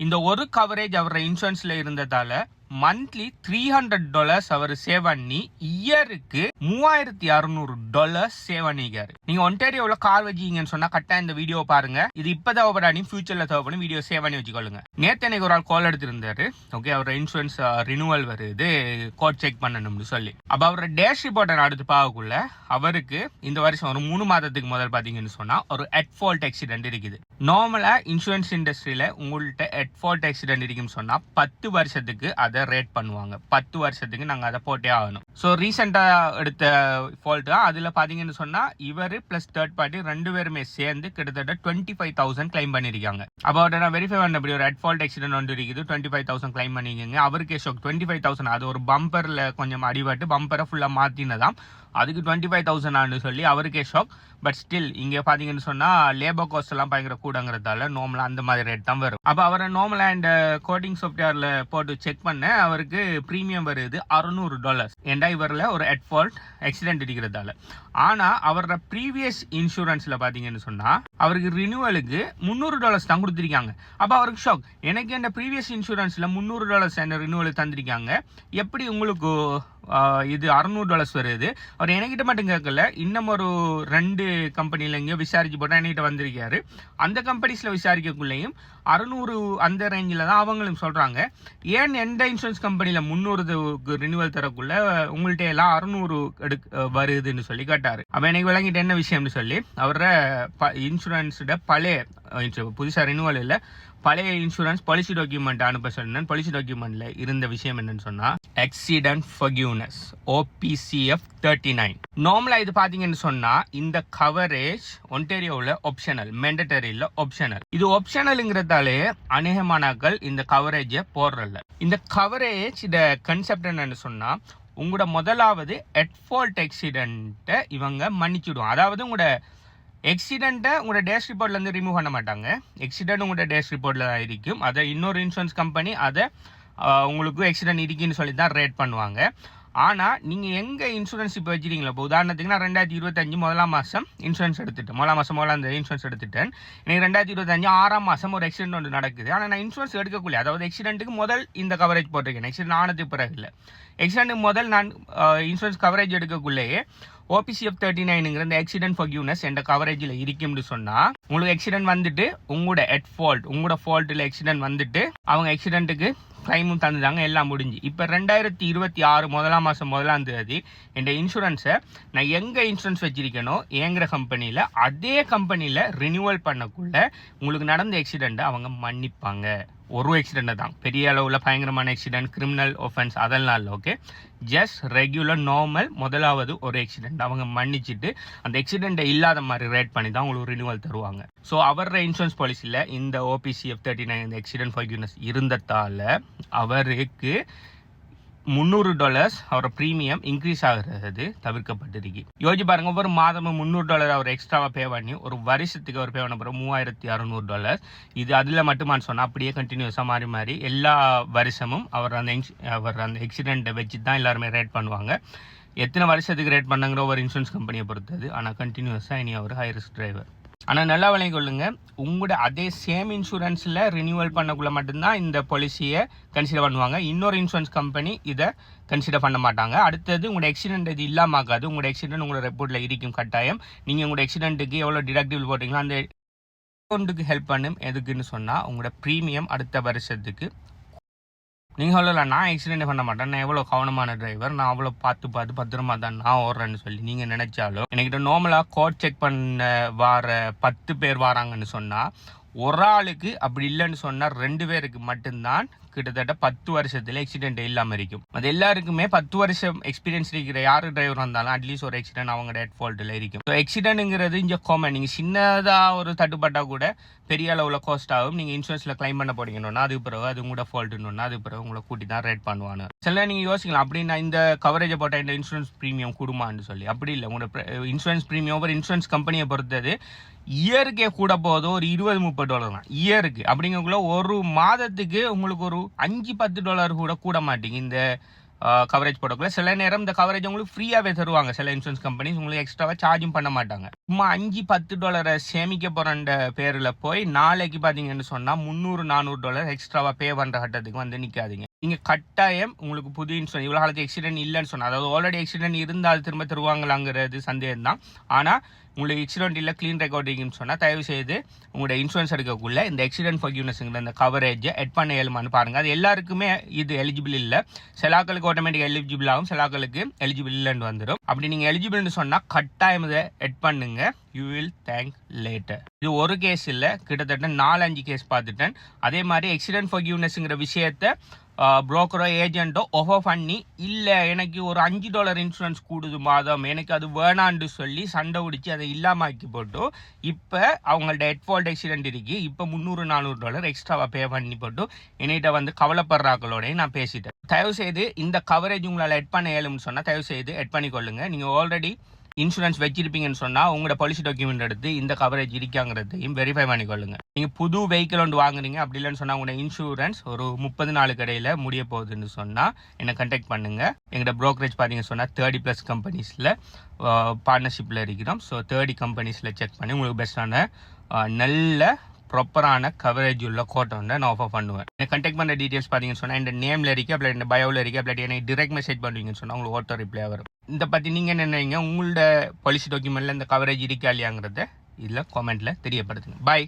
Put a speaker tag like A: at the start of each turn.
A: இந்த ஒரு கவரேஜ் அவரோட இன்சூரன்ஸ்ல இருந்ததால மந்த்லி $300 அவர் சேவ் பண்ணி இயருக்கு $3600 சேவ் பண்ணிக்காரு. நீங்க ஒன்டாரியோல கார் வச்சிங்கன்னு சொன்னா கரெக்டா இந்த வீடியோ பாருங்க. இது இப்ப தேவைப்படாது, ஃபியூச்சர்ல தேவைப்படும். வீடியோ சேவ் பண்ணி வச்சுக்கொள்ளுங்க. நேத்து எனக்கு ஒரு ஆள் கால் எடுத்திருந்தாரு. ஓகே, அவரோட இன்சூரன்ஸ் ரினுவல் வருது, கோட் செக் பண்ணணும்னு சொல்லி. அப்ப அவரோட டேஷ் ரிப்போர்ட்டை நான் அடுத்து பார்க்கக்குள்ள அவருக்கு இந்த வருஷம் ஒரு 3 மாதத்துக்கு முதல் பாத்தீங்கன்னு சொன்னா ஒரு அட் ஃபால்ட் ஆக்சிடென்ட் இருக்குது. நார்மலா இன்சூரன்ஸ் இண்டஸ்ட்ரியில உங்கள்கிட்ட அட் ஃபால்ட் ஆக்சிடென்ட் இருக்குன்னு சொன்னா 10 வருஷத்துக்கு அதை ரேட் பண்ணுவாங்க. 10 வருஷத்துக்கு நாங்க அதை போட்டே ஆகணும். ஸோ ரீசெண்டா எடுத்த ஃபால்ட் தான். அதுல பாத்தீங்கன்னு சொன்னா இவர் பிளஸ் தேர்ட் பார்ட்டி 2 பேருமே சேர்ந்து கிட்டத்தட்ட 25,000 கிளைம் பண்ணிருக்காங்க. அப்போ அவர்கிட்ட நான் வெரிஃபை பண்ண ஒரு அட் ஃபால்ட் ஆக்சிடென்ட் ஒன்று இருக்குது, 25,000 கிளைம் பண்ணிக்கங்க. அவருக்கே ஷோக் 25,000. அது ஒரு பம்பர்ல கொஞ்சம் அடிபட்டு பம்பரை ஃபுல்லா மாத்தினதாம். அதுக்கு 25,000 சொல்லி அவருக்கே ஷாக். பட் ஸ்டில் இங்க பாத்தீங்கன்னு சொன்னா லேபர் காஸ்ட் எல்லாம் பயங்கர கூடங்கிறதால நார்மலா அந்த மாதிரி ரேட் தான் வரும். அப்ப அவரை நார்மலா இந்த கோடிங் சாஃப்ட்வேர்ல போட்டு செக் பண்ண அவருக்கு பிரீமியம் வருது $600. ஏண்டா இவரில் ஒரு அட் ஃபால்ட் ஆக்சிடென்ட் இருக்கிறதால. ஆனா அவரோட ப்ரீவியஸ் இன்சூரன்ஸ்ல பாத்தீங்கன்னு சொன்னா அவருக்கு ரினியூவலுக்கு $300 தான் கொடுத்திருக்காங்க. அப்ப அவருக்கு ஷாக். எனக்கு இந்த ப்ரீவியஸ் இன்சூரன்ஸ்ல $300 என்ன ரினியூவல் தந்திருக்காங்க, எப்படி உங்களுக்கு இது $600 வருது? அவர் என்கிட்ட மட்டும் கேட்கல, இன்னும் ஒரு 2 கம்பெனில எங்கேயோ விசாரிச்சு போட்டா என்கிட்ட வந்திருக்காரு. அந்த கம்பெனிஸ்ல விசாரிக்கக்குள்ளேயும் 600 அந்த ரேஞ்சில் தான் அவங்களும் சொல்றாங்க. ஏன் எந்த இன்சூரன்ஸ் கம்பெனில 300 ரினியூவல் தரக்குள்ள உங்கள்கிட்ட எல்லாம் 600 வருதுன்னு சொல்லி கேட்டாரு. அப்ப எனக்கு விளங்கிட்டு என்ன விஷயம்னு சொல்லி அவரோட இன்சூரன்ஸோட பழைய புதுசா ரினியூவல் இல்ல, பழைய இன்சூரன்ஸ் பாலிசி டாக்குமெண்ட் அனுப்ப சொன்னேன். பாலிசி டாக்குமெண்ட்ல இருந்த விஷயம் என்னன்னு சொன்னா ஆக்சிடென்ட் ஃபர்கியூனஸ் OPCF 39. நார்மலா இது பாத்தீங்கன்னு சொன்னா இந்த கவரேஜ் ஒன்டாரியோல ஆப்ஷனல், மேண்டட்டரி இல்ல ஆப்ஷனல். இது ஆப்ஷனல்ங்கிறதாலே அநேகமானாக்கள் இந்த கவரேஜை போடுறல. இந்த கவரேஜ் இந்த கன்செப்ட் என்னன்னு சொன்னா உங்களோட முதலாவது அட் ஃபால்ட் ஆக்சிடென்ட்டை இவங்க மன்னிச்சுடுவோம். அதாவது உங்களோட எக்ஸிடென்ட்டை உங்களோட டேஷ் ரிப்போர்ட்ல இருந்து ரிமூவ் பண்ண மாட்டாங்க. எக்ஸிடென்ட் உங்களோட டேஷ் ரிப்போர்ட்ல தான் இருக்கும். அதை இன்னொரு இன்சூரன்ஸ் கம்பெனி அதை உங்களுக்கு எக்ஸிடென்ட் இருக்குன்னு சொல்லி தான் ரேட் பண்ணுவாங்க. ஆனா நீங்க எங்க இன்சூரன்ஸ் இப்போ வச்சிருக்கீங்களா, இப்போ உதாரணத்துக்கு நான் 2025 முதலாம் மாசம் இன்சூரன்ஸ் எடுத்துட்டேன். முதலாம் இன்சூரன்ஸ் எடுத்துட்டேன். எனக்கு 2025 6ஆம் மாசம் ஒரு ஆக்சிடென்ட் ஒன்று நடக்குது. ஆனா நான் இன்சூரன்ஸ் எடுக்கக்கூடிய, அதாவது ஆக்சிடென்ட்டுக்கு முதல் இந்த கவரேஜ் போட்டிருக்கேன். ஆக்சிடென்ட் ஆனதுக்கு பிறகு இல்லை, ஆக்சிடென்ட் முதல் நான் இன்சூரன்ஸ் கவரேஜ் எடுக்கக்குள்ளேயே OPCF 39ங்கிற இந்த ஆக்சிடென்ட் ஃபர்கியூனஸ் என்ற கவரேஜில் இருக்கும்னு சொன்னா உங்களுக்கு ஆக்சிடென்ட் வந்துட்டு உங்களோட அட் ஃபால்ட், உங்களோட ஃபால்ட்டில் ஆக்சிடென்ட் வந்துட்டு அவங்க ஆக்சிடென்ட்டுக்கு கிளைமும் தந்துட்டாங்க, எல்லாம் முடிஞ்சு. இப்போ 2026 முதலாம் மாசம் 1ஆம் தேதி இந்த இன்சூரன்ஸை நான் எங்க இன்சூரன்ஸ் வச்சிருக்கேனோ ஏங்கிற கம்பெனியில் அதே கம்பெனியில் ரினியூவல் பண்ணக்குள்ள உங்களுக்கு நடந்த ஆக்சிடென்ட்டை அவங்க மன்னிப்பாங்க. ஒரு ஆக்சிடென்ட் தான், பெரிய அளவில் பயங்கரமான ஆக்சிடென்ட், கிரிமினல் ஒஃபென்ஸ் அதெல்லாம் இல்லை. ஓகே, ஜஸ்ட் ரெகுலர் நார்மல் முதலாவது ஒரு ஆக்சிடென்ட் அவங்க மன்னிச்சுட்டு அந்த ஆக்சிடென்ட்டை இல்லாத மாதிரி ரேட் பண்ணி தான் உங்களுக்கு ரினியூவல் தருவாங்க. ஸோ அவரோட இன்சூரன்ஸ் பாலிசியில் இந்த OPCF 39 இந்த ஆக்சிடென்ட் ஃபர்கியூனஸ் இருந்ததால அவருக்கு $300 அவரோட ப்ரீமியம் இன்க்ரீஸ் ஆகிறது தவிர்க்கப்பட்டிருக்கு. யோசிச்சு பாருங்க, ஒவ்வொரு மாதமும் $300 அவர் எக்ஸ்ட்ராவா பே பண்ணி ஒரு வருஷத்துக்கு அவர் பே பண்ண போற $3600. இது அதுல மட்டுமான்னு சொன்னா அப்படியே கண்டினியூஸா மாறி மாறி எல்லா வருஷமும் அவர் அந்த எக்ஸிடென்ட்டை வச்சு தான் எல்லாருமே ரேட் பண்ணுவாங்க. எத்தனை வருஷத்துக்கு ரேட் பண்ணாங்கிற ஒரு இன்சூரன்ஸ் கம்பெனியை பொறுத்தது. ஆனா கண்டினியூஸா இனி அவர் ஹை ரிஸ்க் டிரைவர். ஆனா நல்லா விளங்கி கொள்ளுங்க, உங்களோட அதே சேம் இன்சூரன்ஸ்ல ரினியூவல் பண்ணக்குள்ள மட்டும்தான் இந்த பாலிசியை கன்சிடர் பண்ணுவாங்க. இன்னொரு இன்சூரன்ஸ் கம்பெனி இதை கன்சிடர் பண்ண மாட்டாங்க. அடுத்தது உங்களோட ஆக்சிடென்ட் இது இல்லாம ஆகாது. உங்களோட ஆக்சிடென்ட் உங்களோட ரிப்போர்ட்ல இருக்கும் கட்டாயம். நீங்க உங்களோட ஆக்சிடென்ட்டுக்கு எவ்வளவு டிடக்டிபிள் போட்டீங்களோ அந்த அக்கௌண்ட்டுக்கு ஹெல்ப் பண்ணும். எதுக்குன்னு சொன்னா உங்களோட ப்ரீமியம் அடுத்த வருஷத்துக்கு நீங்க சொல்லலாம், நான் ஆக்சிடென்ட் பண்ண மாட்டேன், நான் எவ்வளவு கவனமான டிரைவர், நான் அவ்வளவு பார்த்து பத்திரமா தான் நான் ஓடுறேன்னு சொல்லி நீங்க நினைச்சாலும் என்கிட்ட நார்மலா கோட் செக் பண்ண வார 10 பேர் வராங்கன்னு சொன்னா ஒரு ஆளுக்கு, அப்படி இல்லைன்னு சொன்னா 2 பேருக்கு மட்டும்தான் கிட்டத்தட்ட 10 வருஷத்துல ஆக்சிடென்ட் இல்லாம இருக்கும். அது எல்லாருக்குமே 10 வருஷம் எக்ஸ்பீரியன்ஸ் இருக்கிற யாரு டிரைவர் வந்தாலும் அட்லீஸ்ட் ஒரு ஆக்சிடென்ட் அவங்க அட் ஃபால்ட்ல இருக்கும். ஆக்சிடென்ட்ங்கிறது இங்க காமன். நீங்க சின்னதா ஒரு தட்டுப்பட்டா கூட பெரிய அளவுல காஸ்ட் ஆகும். நீங்க இன்சூரன்ஸ்ல கிளைம் பண்ண போறீங்கன்னா அது பிறகு அது உங்களோட ஃபால்ட்னு அது பிறகு உங்களை கூட்டி தான் ரேட் பண்ணுவாங்க. சில நீங்க யோசிக்கலாம், அப்படின்னா இந்த கவரேஜை போட்ட இந்த இன்சூரன்ஸ் பிரீமியம் கூடுமான்னு சொல்லி. அப்படி இல்லை, உங்களோட இன்சூரன்ஸ் பிரீமியம் ஒரு இன்சூரன்ஸ் கம்பெனியை பொறுத்தது இயருக்கே கூட போதும் ஒரு $20-30 தான் இயருக்கு. அப்படிங்கக்குள்ள ஒரு மாதத்துக்கு உங்களுக்கு ஒரு $5-10 கூட மாட்டீங்க இந்த கவரேஜ் போடக்குள்ள சில நேரம் இந்த கவரேஜ் உங்களுக்கு ஃப்ரீயாகவே தருவாங்க. சில இன்சூரன்ஸ் கம்பெனிஸ் உங்களுக்கு எக்ஸ்ட்ராவாக சார்ஜும் பண்ண மாட்டாங்க. சும்மா $5-10 சேமிக்க போகிற பேரில் போய் நாளைக்கு பார்த்தீங்கன்னு சொன்னால் $300-400 எக்ஸ்ட்ராவாக பே பண்ணுற கட்டத்துக்கு வந்து நிற்காதீங்க. நீங்கள் கட்டாயம் உங்களுக்கு புது இன்சூரன்ஸ் இவ்வளோ காலத்து ஆக்சிடென்ட் இல்லைன்னு சொன்னால், அதாவது ஆல்ரெடி ஆக்சிடென்ட் இருந்தால் திரும்ப தருவாங்களாங்கிறது சந்தேகம் தான். ஆனால் உங்களுக்கு ஆக்சிடென்ட் இல்லை க்ளீன் ரெக்கார்டிங்னு சொன்னால் தயவு செய்து உங்களோட இன்சூரன்ஸ் எடுக்கக்குள்ள இந்த ஆக்சிடென்ட் ஃபர்கியூனஸ்ங்கிற இந்த கவரேஜை எட் பண்ண இயலுமான்னு பாருங்கள். அது எல்லாருக்குமே இது எலிஜிபிள் இல்லை. சிலாக்களுக்கு ஆட்டோமேட்டிக் எலிஜிபிள் ஆகும், சிலாக்களுக்கு எலிஜிபிள் இல்லைன்னு வந்துடும். அப்படி நீங்கள் எலிஜிபிள்னு சொன்னால் கட்டாயம் இதை எட் பண்ணுங்க. You will thank later. இது ஒரு கேஸ் இல்லை, கிட்டத்தட்ட 4-5 கேஸ் பார்த்துட்டேன். அதே மாதிரி ஆக்சிடென்ட் ஃபர்கியூனஸ்ங்கிற விஷயத்தை புரோக்கரோ ஏஜென்ட்டோ ஆஃபர் பண்ணி இல்லை எனக்கு ஒரு $5 இன்சூரன்ஸ் கூடுது மாதம், எனக்கு அது வேணான்னு சொல்லி சண்டை பிடிச்சி அதை இல்லாமாக்கி போட்டு இப்போ அவங்கள்ட்ட ஹெட்ஃபால்ட் ஆக்சிடென்ட் இருக்கு, இப்போ $300-400 எக்ஸ்ட்ராவாக பே பண்ணி போட்டு என்கிட்ட வந்து கவலைப்படுறாக்களோடய நான் பேசிட்டேன். தயவு செய்து இந்த கவரேஜ் உங்களால் எட் பண்ண இயலும்னு சொன்னால் தயவு செய்து எட் பண்ணிக்கொள்ளுங்க. நீங்கள் ஆல்ரெடி இன்சூரன்ஸ் வச்சிருப்பீங்கன்னு சொன்னால் உங்களோட பாலிசி டாக்குமெண்ட் எடுத்து இந்த கவரேஜ் இருக்காங்கிறதையும் வெரிஃபை பண்ணிக்கொள்ளுங்க. நீங்கள் புது வெஹிக்கிள் ஒன்று வாங்குறீங்க அப்படி இல்லைன்னு சொன்னால் உங்களோட இன்சூரன்ஸ் ஒரு 30 நாளுக்கு இடையில முடிய போகுதுன்னு சொன்னால் என்னை கண்டெக்ட் பண்ணுங்கள். எங்களோட ப்ரோக்கரேஜ் பார்த்தீங்கன்னு சொன்னால் 30+ கம்பெனிஸில் பார்ட்னர்ஷிப்பில் இருக்கிறோம். ஸோ 30 கம்பெனிஸில் செக் பண்ணி உங்களுக்கு பெஸ்ட்டான நல்ல ப்ராப்பரான கவரேஜ் உள்ள கோட்டை வந்து நான் ஆஃபர் பண்ணுவேன். எனக்கு கண்டெக்ட் பண்ணுற டீட்டெயில்ஸ் பார்த்தீங்கன்னு சொன்னால் இந்த நேமில் இருக்கு, அப்படி இந்த பயோவில் இருக்கு, அப்படி எனக்கு டிரெக்ட் மெசேஜ் பண்ணுவீங்கன்னு சொன்னால் உங்களுக்கு ஓட்டோ ரிப்ளை வரும். இந்த பற்றி நீங்கள் என்ன நினைக்கிறீங்க, உங்களோட பாலிசி டாக்குமெண்ட்டில் இந்த கவரேஜ் இருக்கா இல்லையாங்கிறத இதில் காமெண்ட்டில் தெரியப்படுத்துங்க. பாய்.